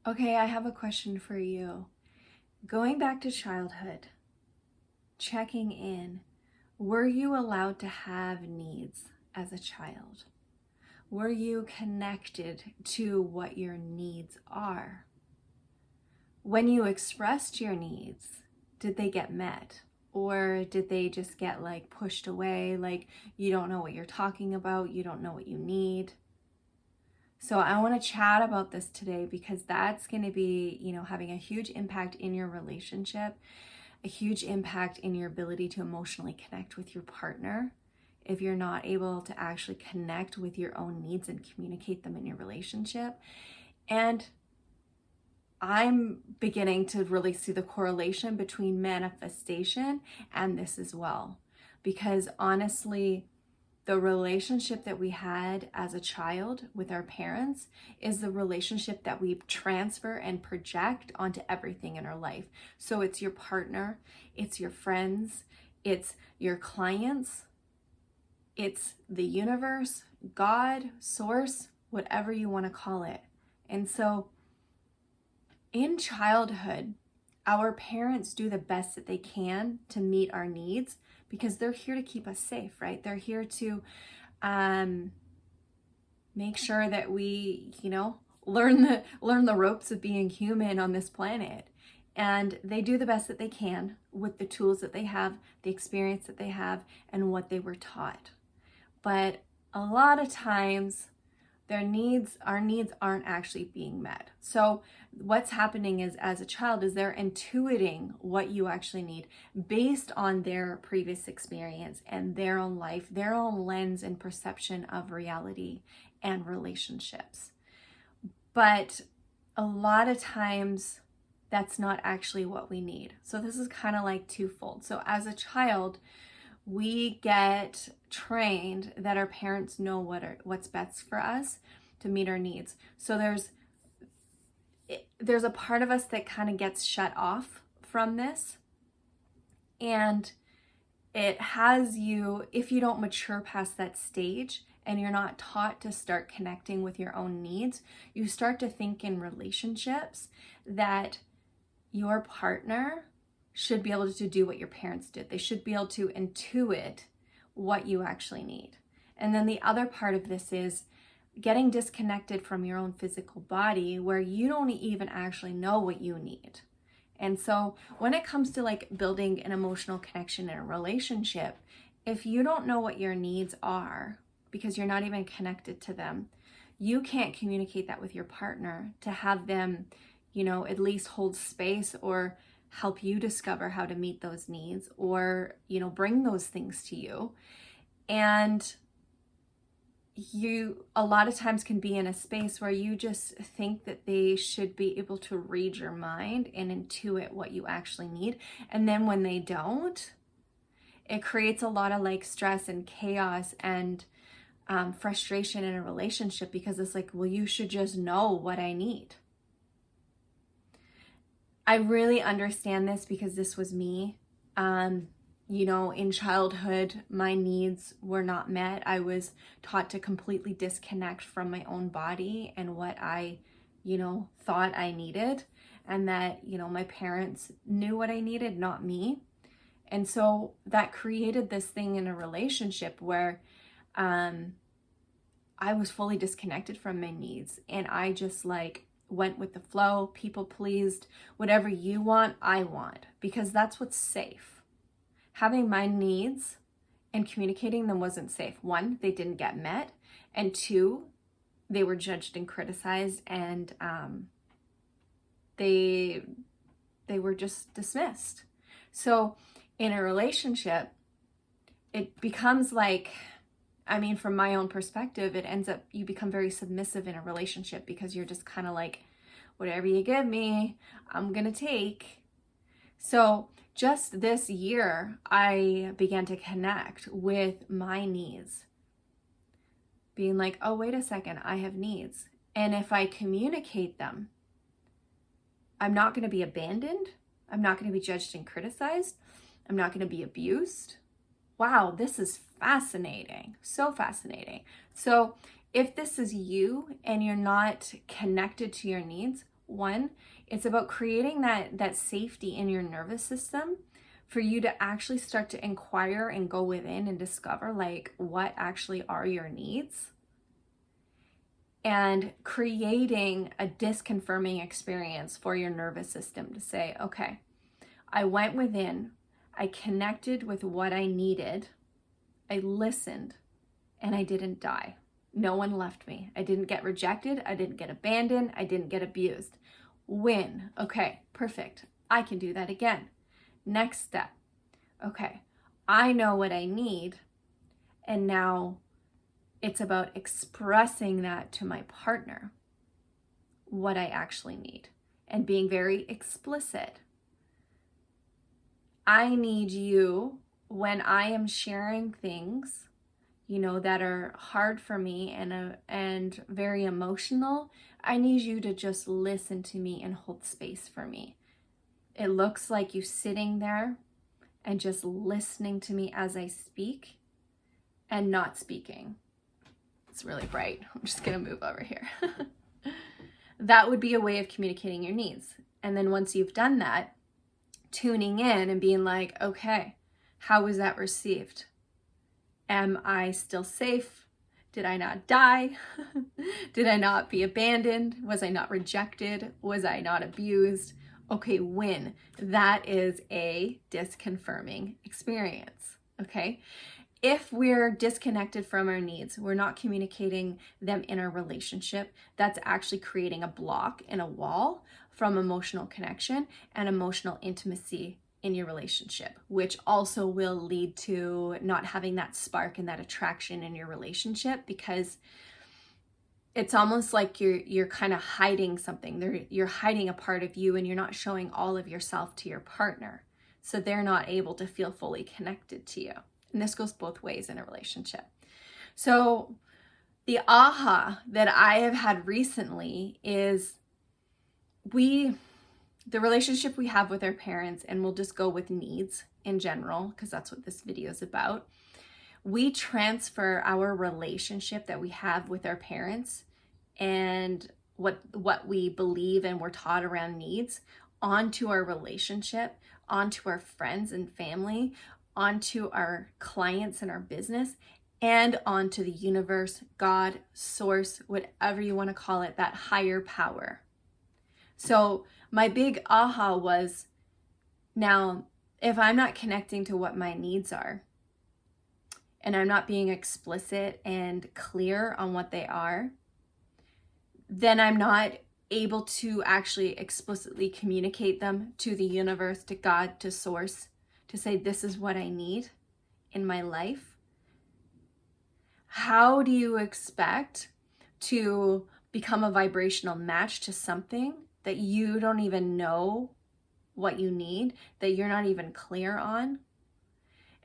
Okay, I have a question for you. Going back to childhood, checking in, were you allowed to have needs as a child? Were you connected to what your needs are? When you expressed your needs, did they get met? Or did they just get pushed away, like you don't know what you're talking about, you don't know what you need? So I want to chat about this today because that's going to be, having a huge impact in your relationship, a huge impact in your ability to emotionally connect with your partner if you're not able to actually connect with your own needs and communicate them in your relationship. And I'm beginning to really see the correlation between manifestation and this as well. Because honestly, the relationship that we had as a child with our parents is the relationship that we transfer and project onto everything in our life. So it's your partner, it's your friends, it's your clients, it's the universe, God, source, whatever you want to call it. And so in childhood, our parents do the best that they can to meet our needs because they're here to keep us safe, right? They're here to make sure that we, learn the ropes of being human on this planet. And they do the best that they can with the tools that they have, the experience that they have, and what they were taught. But a lot of times, our needs aren't actually being met. So what's happening is, as a child, is they're intuiting what you actually need based on their previous experience and their own life, their own lens and perception of reality and relationships. But a lot of times that's not actually what we need. So this is kind of like twofold. So as a child, we get trained that our parents know what's best for us to meet our needs. So there's a part of us that kind of gets shut off from this, and it has you, if you don't mature past that stage and you're not taught to start connecting with your own needs, you start to think in relationships that your partner should be able to do what your parents did. They should be able to intuit what you actually need. And then the other part of this is getting disconnected from your own physical body where you don't even actually know what you need. And so when it comes to building an emotional connection in a relationship, if you don't know what your needs are because you're not even connected to them, you can't communicate that with your partner to have them, at least hold space or help you discover how to meet those needs or, bring those things to you. And you a lot of times can be in a space where you just think that they should be able to read your mind and intuit what you actually need. And then when they don't, it creates a lot of stress and chaos and frustration in a relationship because it's well, you should just know what I need. I really understand this because this was me. In childhood, my needs were not met. I was taught to completely disconnect from my own body and what I, thought I needed, and that, my parents knew what I needed, not me. And so that created this thing in a relationship where I was fully disconnected from my needs, and I just went with the flow, people pleased, whatever you want, I want, because that's what's safe. Having my needs and communicating them wasn't safe. One, they didn't get met, and two, they were judged and criticized, and they were just dismissed. So in a relationship, it becomes from my own perspective, it ends up, you become very submissive in a relationship because you're just kind of whatever you give me, I'm gonna take. So just this year, I began to connect with my needs, being oh, wait a second, I have needs. And if I communicate them, I'm not gonna be abandoned. I'm not gonna be judged and criticized. I'm not gonna be abused. Wow, this is fascinating. So fascinating. So if this is you and you're not connected to your needs, One, it's about creating that safety in your nervous system for you to actually start to inquire and go within and discover like what actually are your needs, and creating a disconfirming experience for your nervous system to say, okay, I went within, I connected with what I needed, I listened, and I didn't die. No one left me. I didn't get rejected. I didn't get abandoned. I didn't get abused. Win. Okay, perfect. I can do that again. Next step. Okay, I know what I need, and now it's about expressing that to my partner, what I actually need, and being very explicit. I need you when I am sharing things, you know, that are hard for me and very emotional. I need you to just listen to me and hold space for me. It looks like you sitting there and just listening to me as I speak and not speaking. It's really bright. I'm just gonna move over here. That would be a way of communicating your needs. And then once you've done that, tuning in and being like, okay, how was that received? Am I still safe? Did I not die? Did I not be abandoned? Was I not rejected? Was I not abused? Okay, win. That is a disconfirming experience, okay? If we're disconnected from our needs, we're not communicating them in our relationship, that's actually creating a block and a wall from emotional connection and emotional intimacy in your relationship, which also will lead to not having that spark and that attraction in your relationship, because it's almost like you're kind of hiding something. You're hiding a part of you and you're not showing all of yourself to your partner. So they're not able to feel fully connected to you. And this goes both ways in a relationship. So the aha that I have had recently is the relationship we have with our parents, and we'll just go with needs in general because that's what this video is about. We transfer our relationship that we have with our parents and what we believe and we're taught around needs onto our relationship, onto our friends and family, onto our clients and our business, and onto the universe, God, source, whatever you want to call it, that higher power. So my big aha was, now, if I'm not connecting to what my needs are, and I'm not being explicit and clear on what they are, then I'm not able to actually explicitly communicate them to the universe, to God, to source, to say, this is what I need in my life. How do you expect to become a vibrational match to something that you don't even know what you need, that you're not even clear on?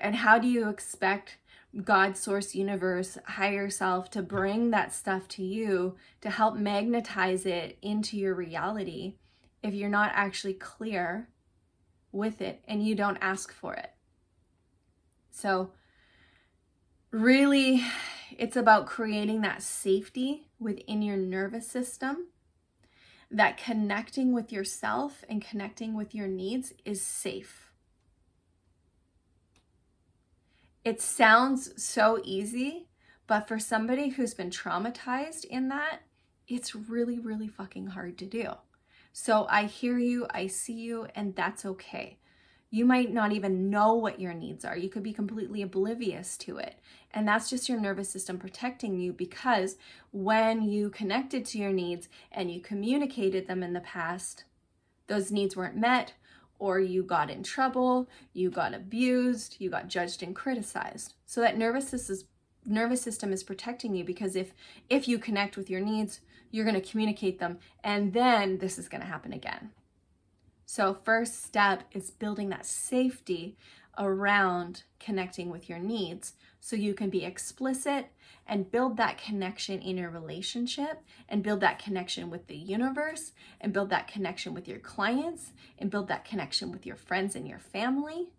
And how do you expect God, source, universe, higher self to bring that stuff to you to help magnetize it into your reality if you're not actually clear with it and you don't ask for it? So really, it's about creating that safety within your nervous system, that connecting with yourself and connecting with your needs is safe. It sounds so easy, but for somebody who's been traumatized in that, it's really, really fucking hard to do. So I hear you, I see you, and that's okay. You might not even know what your needs are. You could be completely oblivious to it. And that's just your nervous system protecting you, because when you connected to your needs and you communicated them in the past, those needs weren't met, or you got in trouble, you got abused, you got judged and criticized. So that nervous system is protecting you, because if you connect with your needs, you're going to communicate them, and then this is going to happen again. So first step is building that safety around connecting with your needs so you can be explicit and build that connection in your relationship, and build that connection with the universe, and build that connection with your clients, and build that connection with your friends and your family.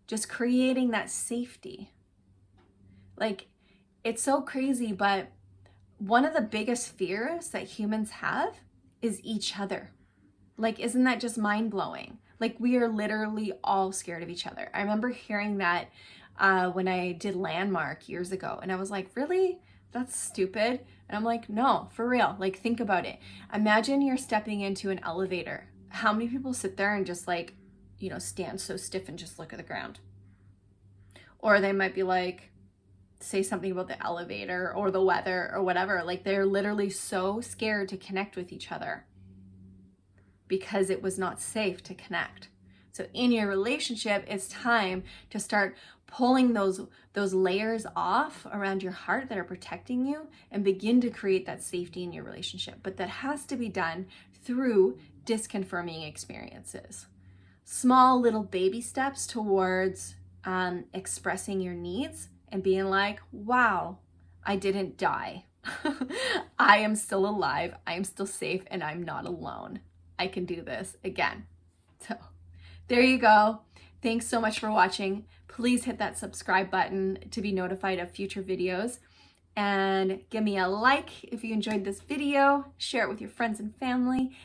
Just creating that safety. Like, it's so crazy, but one of the biggest fears that humans have is each other. Like, isn't that just mind-blowing? Like, we are literally all scared of each other. I remember hearing that when I did Landmark years ago, and I was like, really? That's stupid. And I'm like, no, for real. Like, think about it. Imagine you're stepping into an elevator. How many people sit there and just like, you know, stand so stiff and just look at the ground? Or they might be like, say something about the elevator or the weather or whatever. Like, they're literally so scared to connect with each other because it was not safe to connect. So in your relationship, it's time to start pulling those layers off around your heart that are protecting you and begin to create that safety in your relationship. But that has to be done through disconfirming experiences. Small little baby steps towards expressing your needs and being like, wow, I didn't die. I am still alive. I am still safe, and I'm not alone. I can do this again. So there you go. Thanks so much for watching. Please hit that subscribe button to be notified of future videos, and give me a like if you enjoyed this video. Share it with your friends and family,